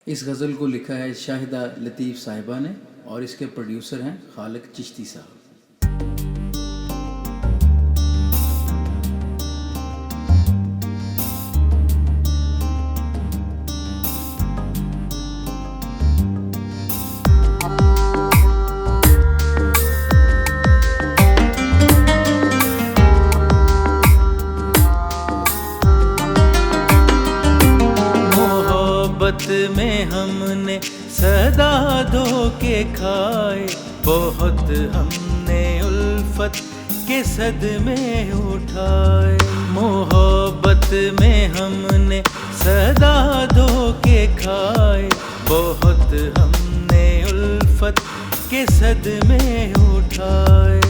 इस गज़ल को लिखा है शाहिदा लतीफ़ साहिबा ने और इसके प्रोड्यूसर हैं खालिक चिश्ती साहब। मोहब्बत में हमने सदा धोखे खाए, बहुत हमने उल्फत के सदमे उठाए। मोहब्बत में हमने सदा धोखे खाए, बहुत हमने उल्फत के सदमे उठाए।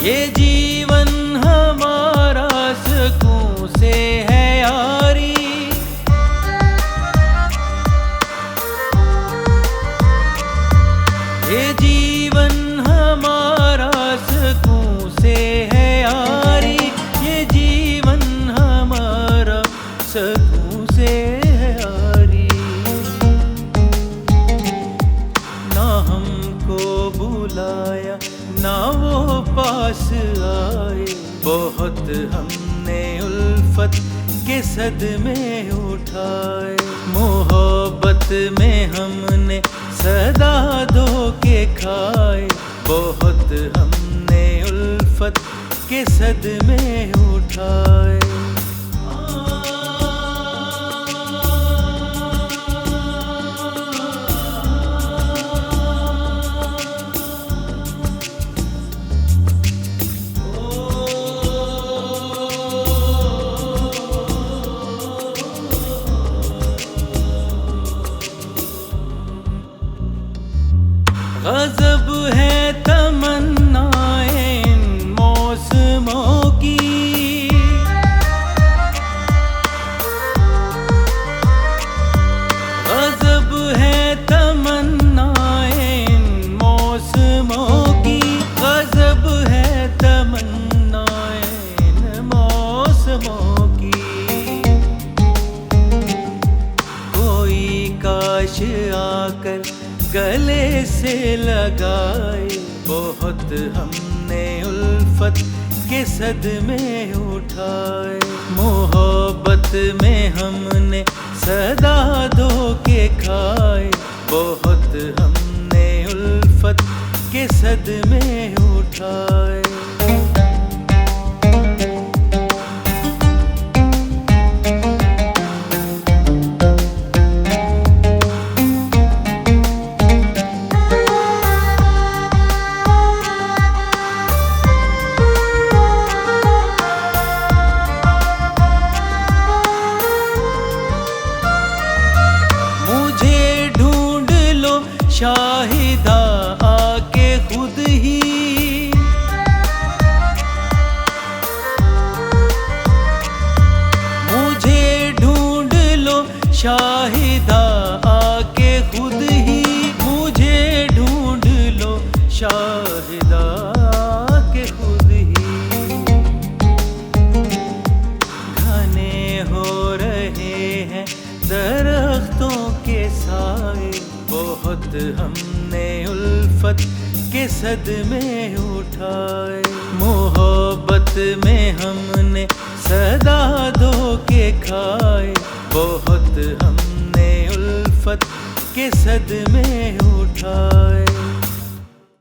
ये जीवन हमारा सुकून से है यारी, ये जीवन हमारा सुकून से है यारी, ये जीवन हमारा सुकून से है यारी। ना हमको बुलाया ना वो पास आए, बहुत हमने उल्फत के सदमे उठाए। मोहब्बत में हमने सदा धोखे खाए, बहुत हमने उल्फत के सदमे उठाए। गज़ब है तमन्नाएं इन मौसमों की, गज़ब है तमन्नाएं इन मौसमों की, गज़ब है तमन्नाएं इन मौसमों की। कोई काश आकर गले से लगाए, बहुत हमने उल्फत के सदमे उठाए। मोहब्बत में हमने सदा धोखे खाए, बहुत हमने उल्फत के सदमे उठाए। शाहिदा आके खुद ही, मुझे ढूंढ लो शाहिदा आके खुद ही, मुझे ढूंढ लो शाहिदा आके खुद ही। घने हो रहे हैं दरख्तों के साए, बहुत हमने उल्फत के सदमे उठाए। मोहब्बत में हमने सदा धोखे खाए, बहुत हमने उल्फत के सदमे उठाए।